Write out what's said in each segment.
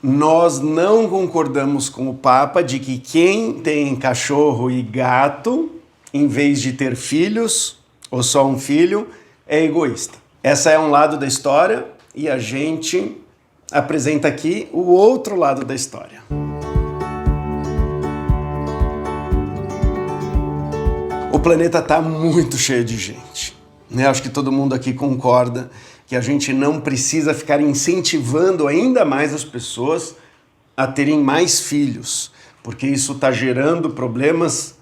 Nós não concordamos com o Papa de que quem tem cachorro e gato, em vez de ter filhos, ou só um filho, é egoísta. Essa é um lado da história e a gente apresenta aqui o outro lado da história. O planeta está muito cheio de gente, né? Acho que todo mundo aqui concorda que a gente não precisa ficar incentivando ainda mais as pessoas a terem mais filhos, porque isso está gerando problemas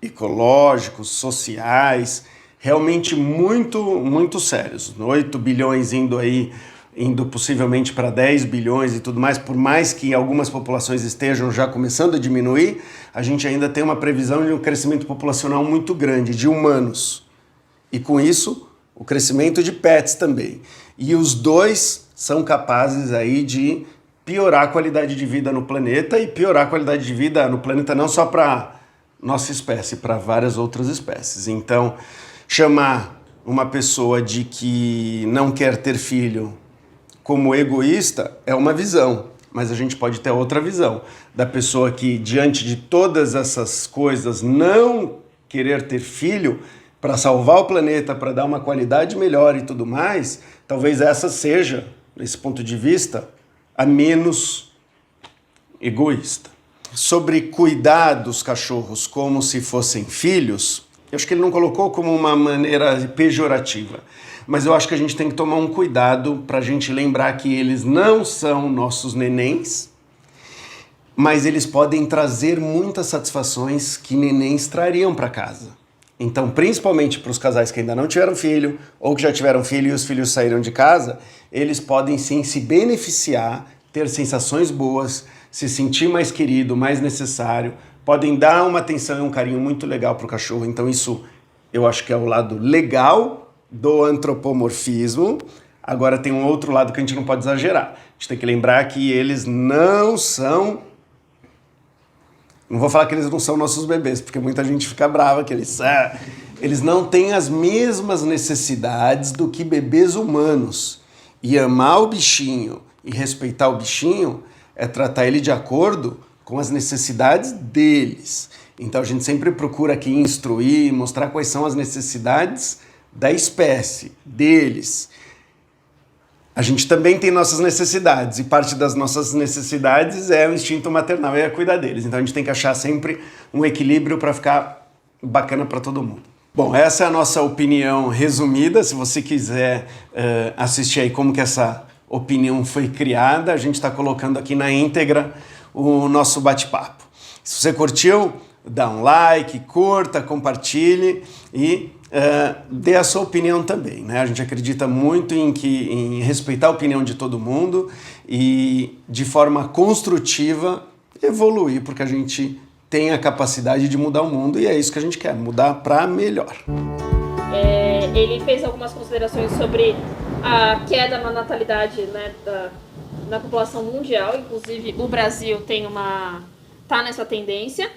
ecológicos, sociais, realmente muito sérios. 8 bilhões indo possivelmente para 10 bilhões e tudo mais, por mais que algumas populações estejam já começando a diminuir, a gente ainda tem uma previsão de um crescimento populacional muito grande de humanos. E com isso, o crescimento de pets também. E os dois são capazes aí de piorar a qualidade de vida no planeta e piorar a qualidade de vida no planeta não só para nossa espécie, para várias outras espécies. Então, chamar uma pessoa de que não quer ter filho como egoísta é uma visão, mas a gente pode ter outra visão da pessoa que, diante de todas essas coisas, não querer ter filho para salvar o planeta, para dar uma qualidade melhor e tudo mais, talvez essa seja, nesse ponto de vista, a menos egoísta. Sobre cuidar dos cachorros como se fossem filhos, eu acho que ele não colocou como uma maneira pejorativa, mas eu acho que a gente tem que tomar um cuidado para a gente lembrar que eles não são nossos nenéns, mas eles podem trazer muitas satisfações que nenéns trariam para casa. Então, principalmente para os casais que ainda não tiveram filho, ou que já tiveram filho e os filhos saíram de casa, eles podem sim se beneficiar, ter sensações boas, se sentir mais querido, mais necessário, podem dar uma atenção e um carinho muito legal para o cachorro. Então isso eu acho que é o lado legal do antropomorfismo. Agora tem um outro lado que a gente não pode exagerar. A gente tem que lembrar que eles não são... Não vou falar que eles não são nossos bebês, porque muita gente fica brava que eles não têm as mesmas necessidades do que bebês humanos. E amar o bichinho e respeitar o bichinho é tratar ele de acordo com as necessidades deles. Então a gente sempre procura aqui instruir, mostrar quais são as necessidades da espécie, deles. A gente também tem nossas necessidades, e parte das nossas necessidades é o instinto maternal, é cuidar deles. Então a gente tem que achar sempre um equilíbrio para ficar bacana para todo mundo. Bom, essa é a nossa opinião resumida. Se você quiser assistir aí como que essa opinião foi criada, a gente está colocando aqui na íntegra o nosso bate-papo. Se você curtiu, dá um like, curta, compartilhe e dê a sua opinião também, né? A gente acredita muito em respeitar a opinião de todo mundo e, de forma construtiva, evoluir, porque a gente tem a capacidade de mudar o mundo e é isso que a gente quer, mudar para melhor. Ele fez algumas considerações sobre a queda na natalidade, né, na população mundial, inclusive o Brasil tá nessa tendência.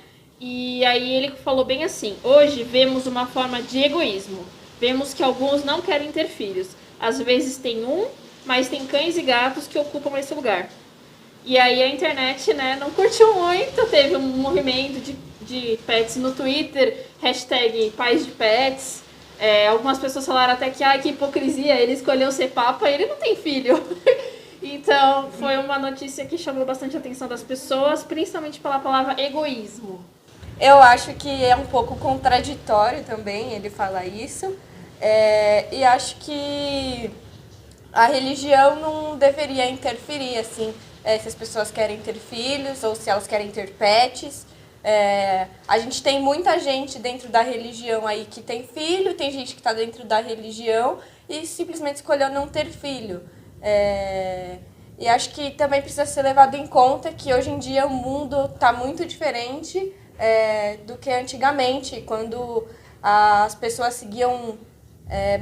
E aí ele falou bem assim: hoje vemos uma forma de egoísmo. Vemos que alguns não querem ter filhos. Às vezes tem mas tem cães e gatos que ocupam esse lugar. E aí a internet, né, não curtiu muito. Teve um movimento de pets no Twitter, hashtag pais de pets. Algumas pessoas falaram até que hipocrisia, ele escolheu ser papa e ele não tem filho. Então foi uma notícia que chamou bastante a atenção das pessoas, principalmente pela palavra egoísmo. Eu acho que é um pouco contraditório também ele falar isso. E acho que a religião não deveria interferir, assim, se as pessoas querem ter filhos ou se elas querem ter pets. A gente tem muita gente dentro da religião aí que tem filho, tem gente que está dentro da religião e simplesmente escolheu não ter filho. E acho que também precisa ser levado em conta que hoje em dia o mundo está muito diferente do que antigamente, quando as pessoas seguiam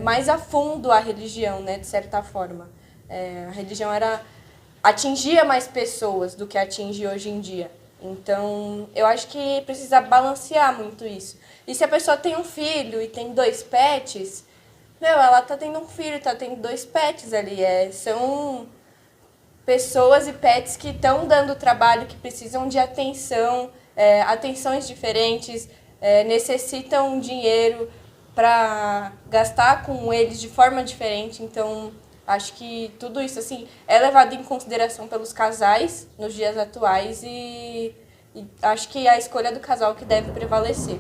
mais a fundo a religião, né, de certa forma. A religião atingia mais pessoas do que atinge hoje em dia. Então, eu acho que precisa balancear muito isso. E se a pessoa tem um filho e tem 2 pets, ela tá tendo um filho, tá tendo 2 pets ali. São pessoas e pets que estão dando trabalho, que precisam de atenção, atenções diferentes, necessitam dinheiro para gastar com eles de forma diferente. Então, acho que tudo isso assim é levado em consideração pelos casais nos dias atuais e acho que a escolha do casal que deve prevalecer.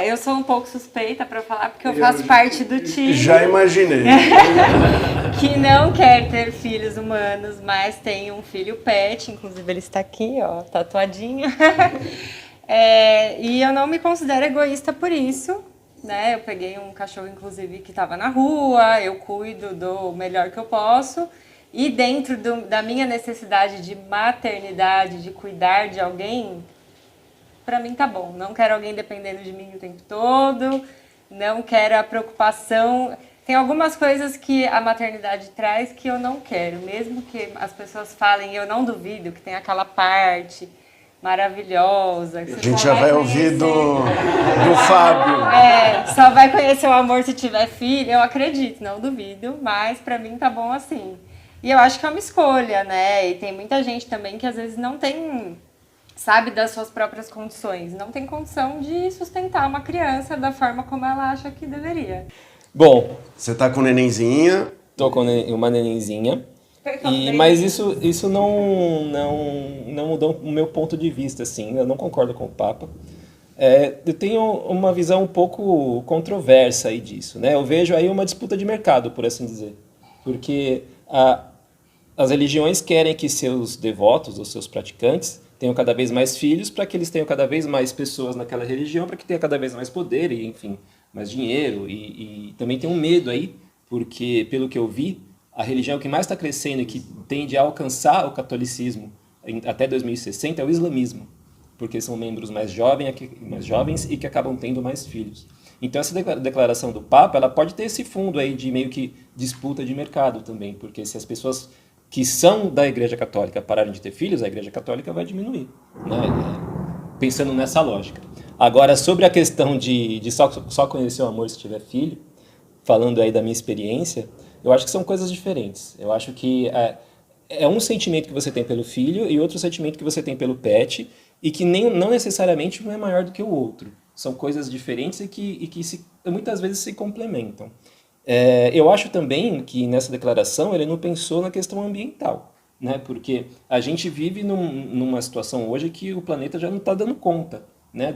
Eu sou um pouco suspeita para falar porque eu faço parte do time. Já imaginei. Que não quer ter filhos humanos, mas tem um filho pet, inclusive ele está aqui, ó, tatuadinho. E eu não me considero egoísta por isso, né? Eu peguei um cachorro, inclusive, que estava na rua, eu cuido do melhor que eu posso. E dentro da minha necessidade de maternidade, de cuidar de alguém, para mim tá bom. Não quero alguém dependendo de mim o tempo todo, não quero a preocupação. Tem algumas coisas que a maternidade traz que eu não quero, mesmo que as pessoas falem, eu não duvido que tem aquela parte maravilhosa. Que a gente já vai ouvir do Fábio. Só vai conhecer o amor se tiver filho, eu acredito, não duvido, mas para mim tá bom assim. E eu acho que é uma escolha, né? E tem muita gente também que às vezes não tem, sabe, das suas próprias condições. Não tem condição de sustentar uma criança da forma como ela acha que deveria. Bom, você tá com nenenzinha? Tô com uma nenenzinha. Mas isso não mudou o meu ponto de vista, assim. Eu não concordo com o Papa. Eu tenho uma visão um pouco controversa aí disso, né? Eu vejo aí uma disputa de mercado, por assim dizer. Porque as religiões querem que seus devotos, ou seus praticantes, tenham cada vez mais filhos, para que eles tenham cada vez mais pessoas naquela religião, para que tenha cada vez mais poder e, enfim, mais dinheiro. E também tem um medo aí, porque, pelo que eu vi, a religião que mais está crescendo e que tende a alcançar o catolicismo até 2060 é o islamismo, porque são membros mais jovens e que acabam tendo mais filhos. Então essa declaração do Papa, ela pode ter esse fundo aí de meio que disputa de mercado também, porque se as pessoas que são da Igreja Católica pararem de ter filhos, a Igreja Católica vai diminuir, né? Pensando nessa lógica. Agora, sobre a questão de só conhecer o amor se tiver filho, falando aí da minha experiência, eu acho que são coisas diferentes. Eu acho que é um sentimento que você tem pelo filho e outro sentimento que você tem pelo pet, e que não necessariamente um é maior do que o outro. São coisas diferentes e que muitas vezes se complementam. Eu acho também que nessa declaração ele não pensou na questão ambiental, né? Porque a gente vive numa situação hoje que o planeta já não está dando conta, né,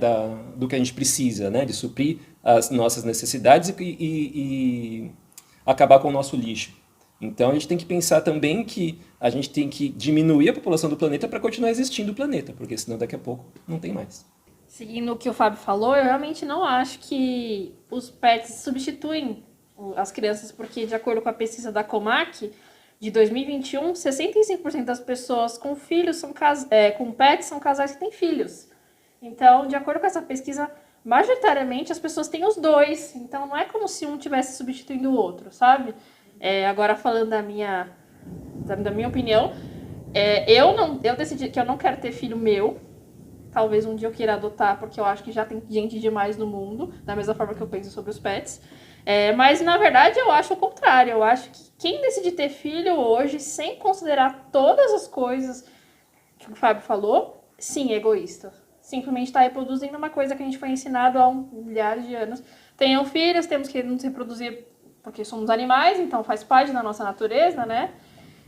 do que a gente precisa, né, de suprir as nossas necessidades e acabar com o nosso lixo. Então a gente tem que pensar também que a gente tem que diminuir a população do planeta para continuar existindo o planeta, porque senão daqui a pouco não tem mais. Seguindo o que o Fábio falou, eu realmente não acho que os pets substituem as crianças, porque de acordo com a pesquisa da Comac, de 2021, 65% das pessoas com filhos com pets são casais que têm filhos. Então, de acordo com essa pesquisa, majoritariamente as pessoas têm os dois. Então, não é como se um estivesse substituindo o outro, sabe? Agora, falando da minha opinião, eu decidi que eu não quero ter filho meu. Talvez um dia eu queira adotar, porque eu acho que já tem gente demais no mundo, da mesma forma que eu penso sobre os pets. Mas, na verdade, eu acho o contrário. Eu acho que quem decide ter filho hoje, sem considerar todas as coisas que o Fábio falou, sim, é egoísta. Simplesmente está reproduzindo uma coisa que a gente foi ensinado há milhares de anos. Tenham filhos, temos que nos reproduzir porque somos animais, então faz parte da nossa natureza, né?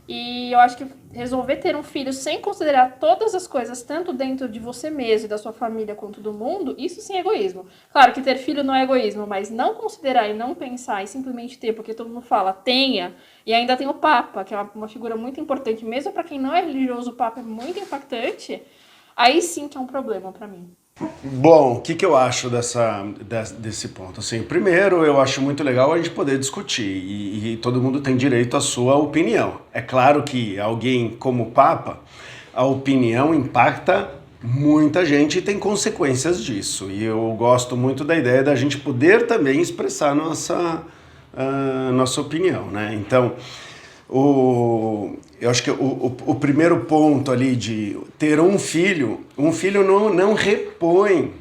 E eu acho que resolver ter um filho sem considerar todas as coisas, tanto dentro de você mesmo e da sua família quanto do mundo, isso sim é egoísmo. Claro que ter filho não é egoísmo, mas não considerar e não pensar e simplesmente ter, porque todo mundo fala, tenha, e ainda tem o Papa, que é uma figura muito importante, mesmo para quem não é religioso, o Papa é muito impactante, aí sim que é um problema para mim. Bom, o que eu acho desse ponto? Assim, primeiro, eu acho muito legal a gente poder discutir e todo mundo tem direito à sua opinião. É claro que alguém como o Papa, a opinião impacta muita gente e tem consequências disso. E eu gosto muito da ideia da gente poder também expressar nossa opinião, né? Então, eu acho que o primeiro ponto ali de ter um filho não repõe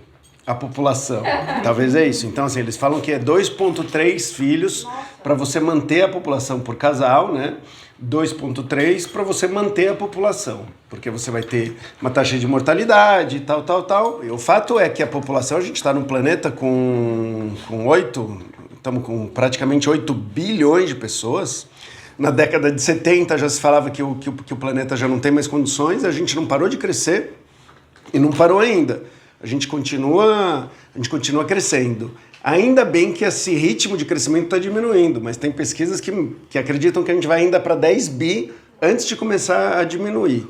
a população. Talvez é isso. Então, assim, eles falam que é 2,3 filhos para você manter a população por casal, né? 2,3 para você manter a população, porque você vai ter uma taxa de mortalidade e tal. E o fato é que a população, a gente está num planeta estamos com praticamente 8 bilhões de pessoas. Na década de 70 já se falava que o planeta já não tem mais condições, a gente não parou de crescer e não parou ainda. A gente continua crescendo. Ainda bem que esse ritmo de crescimento está diminuindo, mas tem pesquisas que acreditam que a gente vai ainda para 10 bi antes de começar a diminuir.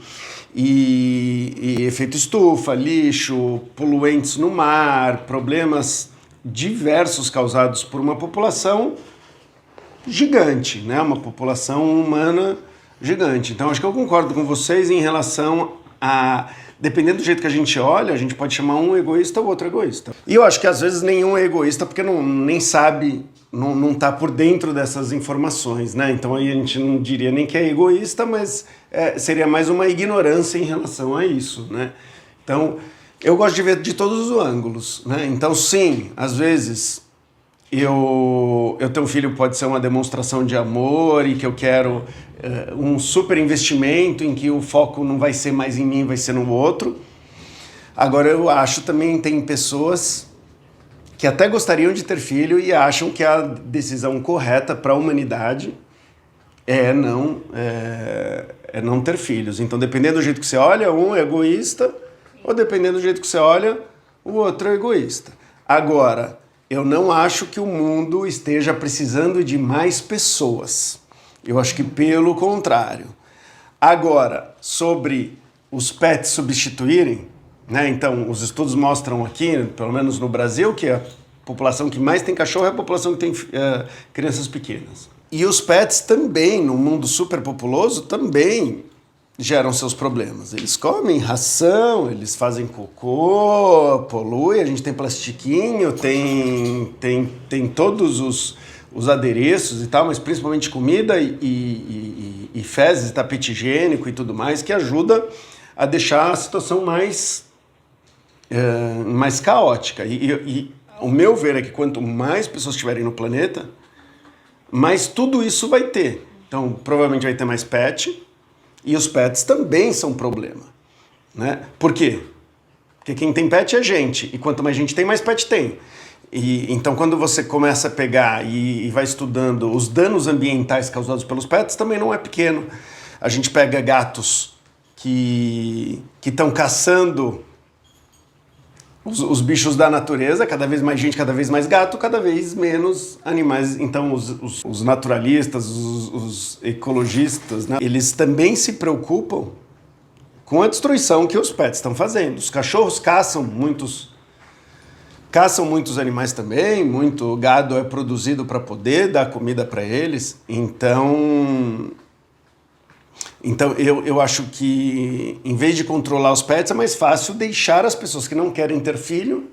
E efeito estufa, lixo, poluentes no mar, problemas diversos causados por uma população gigante, né? Uma população humana gigante. Então, acho que eu concordo com vocês em relação a... Dependendo do jeito que a gente olha, a gente pode chamar um egoísta ou outro egoísta. E eu acho que às vezes nenhum é egoísta porque nem sabe, não tá por dentro dessas informações, né? Então aí a gente não diria nem que é egoísta, mas seria mais uma ignorância em relação a isso, né? Então, eu gosto de ver de todos os ângulos, né? Então, sim, às vezes eu ter um filho pode ser uma demonstração de amor e que eu quero um super investimento em que o foco não vai ser mais em mim, vai ser no outro. Agora, eu acho também tem pessoas que até gostariam de ter filho e acham que a decisão correta para a humanidade é não ter filhos. Então, dependendo do jeito que você olha, um é egoísta, ou dependendo do jeito que você olha, o outro é egoísta. Agora, eu não acho que o mundo esteja precisando de mais pessoas. Eu acho que pelo contrário. Agora, sobre os pets substituírem, né? Então, os estudos mostram aqui, pelo menos no Brasil, que a população que mais tem cachorro é a população que tem crianças pequenas. E os pets também, num mundo superpopuloso, também geram seus problemas. Eles comem ração, eles fazem cocô, polui, a gente tem plastiquinho, tem todos os adereços e tal, mas principalmente comida e fezes, tapete higiênico e tudo mais, que ajuda a deixar a situação mais caótica. E o meu ver é que quanto mais pessoas estiverem no planeta, mais tudo isso vai ter. Então, provavelmente vai ter mais pet, e os pets também são problema, né? Por quê? Porque quem tem pet é gente, e quanto mais gente tem, mais pet tem. Então, quando você começa a pegar e vai estudando os danos ambientais causados pelos pets, também não é pequeno. A gente pega gatos que estão caçando os bichos da natureza, cada vez mais gente, cada vez mais gato, cada vez menos animais. Então, os naturalistas, os ecologistas, né, eles também se preocupam com a destruição que os pets estão fazendo. Os cachorros caçam muitos animais também, muito gado é produzido para poder dar comida para eles. Então eu acho que, em vez de controlar os pets, é mais fácil deixar as pessoas que não querem ter filho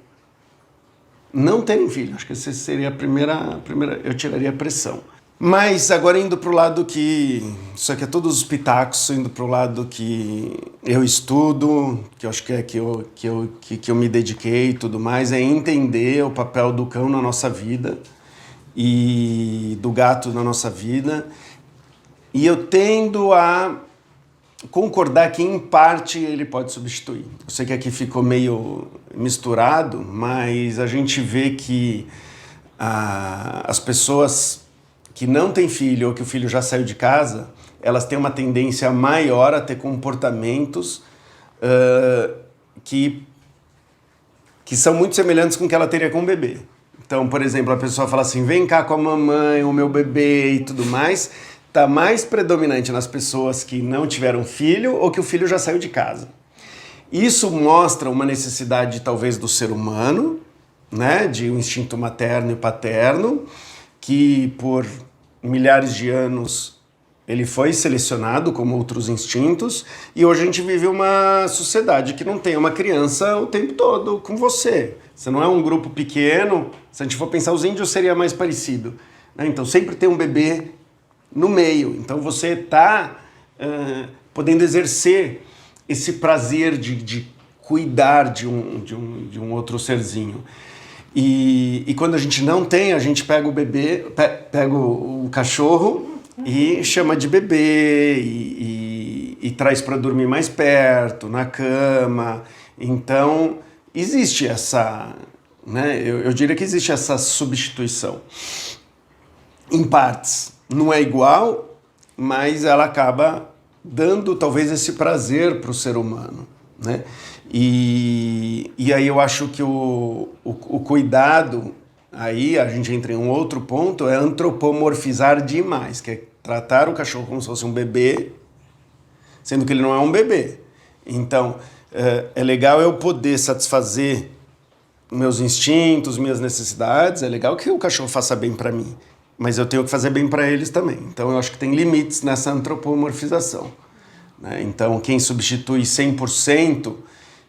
não terem filho. Acho que essa seria a primeira eu tiraria a pressão. Mas agora indo para o lado que... Isso aqui é todos os pitacos, indo para o lado que eu estudo, que eu acho que é que eu me dediquei e tudo mais, é entender o papel do cão na nossa vida e do gato na nossa vida. E eu tendo a concordar que, em parte, ele pode substituir. Eu sei que aqui ficou meio misturado, mas a gente vê que as pessoas que não têm filho ou que o filho já saiu de casa, elas têm uma tendência maior a ter comportamentos que são muito semelhantes com o que ela teria com o bebê. Então, por exemplo, a pessoa fala assim, vem cá com a mamãe, o meu bebê e tudo mais, está mais predominante nas pessoas que não tiveram filho ou que o filho já saiu de casa. Isso mostra uma necessidade, talvez, do ser humano, né, de um instinto materno e paterno, que por milhares de anos ele foi selecionado como outros instintos, e hoje a gente vive uma sociedade que não tem uma criança o tempo todo com você. Você não é um grupo pequeno, se a gente for pensar, os índios seria mais parecido, né? Então sempre tem um bebê no meio, então você está podendo exercer esse prazer de cuidar de um outro serzinho. E quando a gente não tem, a gente pega o bebê, pega o cachorro e chama de bebê e traz para dormir mais perto, na cama. Então, existe essa, né? Eu diria que existe essa substituição. Em partes, não é igual, mas ela acaba dando talvez esse prazer para o ser humano, né? E aí eu acho que o cuidado, aí a gente entra em um outro ponto, é antropomorfizar demais, que é tratar o cachorro como se fosse um bebê, sendo que ele não é um bebê. Então, é legal eu poder satisfazer meus instintos, minhas necessidades, é legal que o cachorro faça bem para mim, mas eu tenho que fazer bem para eles também. Então, eu acho que tem limites nessa antropomorfização, né? Então, quem substitui 100%,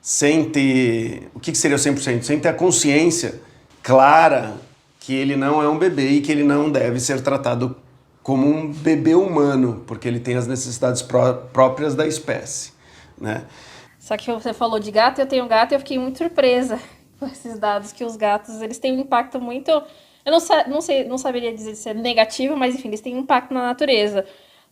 sem ter... O que seria o 100%? Sem ter a consciência clara que ele não é um bebê e que ele não deve ser tratado como um bebê humano, porque ele tem as necessidades próprias da espécie, né? Só que você falou de gato, eu tenho gato e eu fiquei muito surpresa com esses dados, que os gatos, eles têm um impacto muito... Eu não saberia dizer se é negativo, mas enfim, eles têm um impacto na natureza.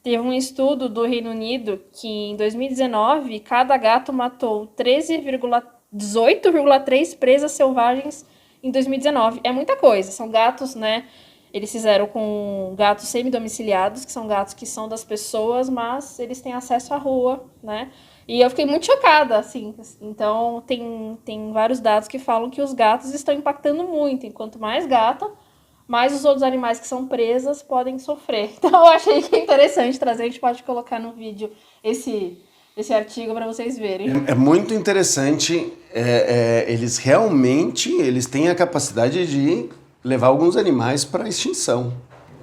Teve um estudo do Reino Unido que em 2019, cada gato matou 18,3 presas selvagens em 2019. É muita coisa, são gatos, né? Eles fizeram com gatos semi-domiciliados, que são gatos que são das pessoas, mas eles têm acesso à rua, né? E eu fiquei muito chocada, assim. Então, tem vários dados que falam que os gatos estão impactando muito. E quanto mais gato, mais os outros animais que são presas podem sofrer. Então, eu achei que é interessante trazer. A gente pode colocar no vídeo esse artigo para vocês verem. É muito interessante. Eles realmente têm a capacidade de levar alguns animais para a extinção.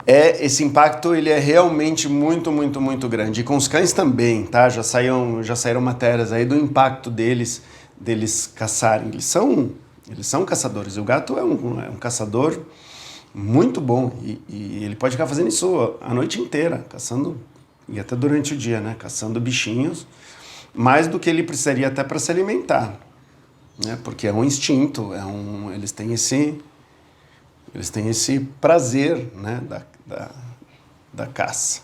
Esse impacto ele é realmente muito, muito, muito grande. E com os cães também, tá? Já saíram matérias aí do impacto deles caçarem. Eles são caçadores. E o gato é um caçador muito bom. E ele pode ficar fazendo isso a noite inteira, caçando, e até durante o dia, né? Caçando bichinhos, mais do que ele precisaria até para se alimentar, né? Porque é um instinto, eles têm esse prazer, né, da caça.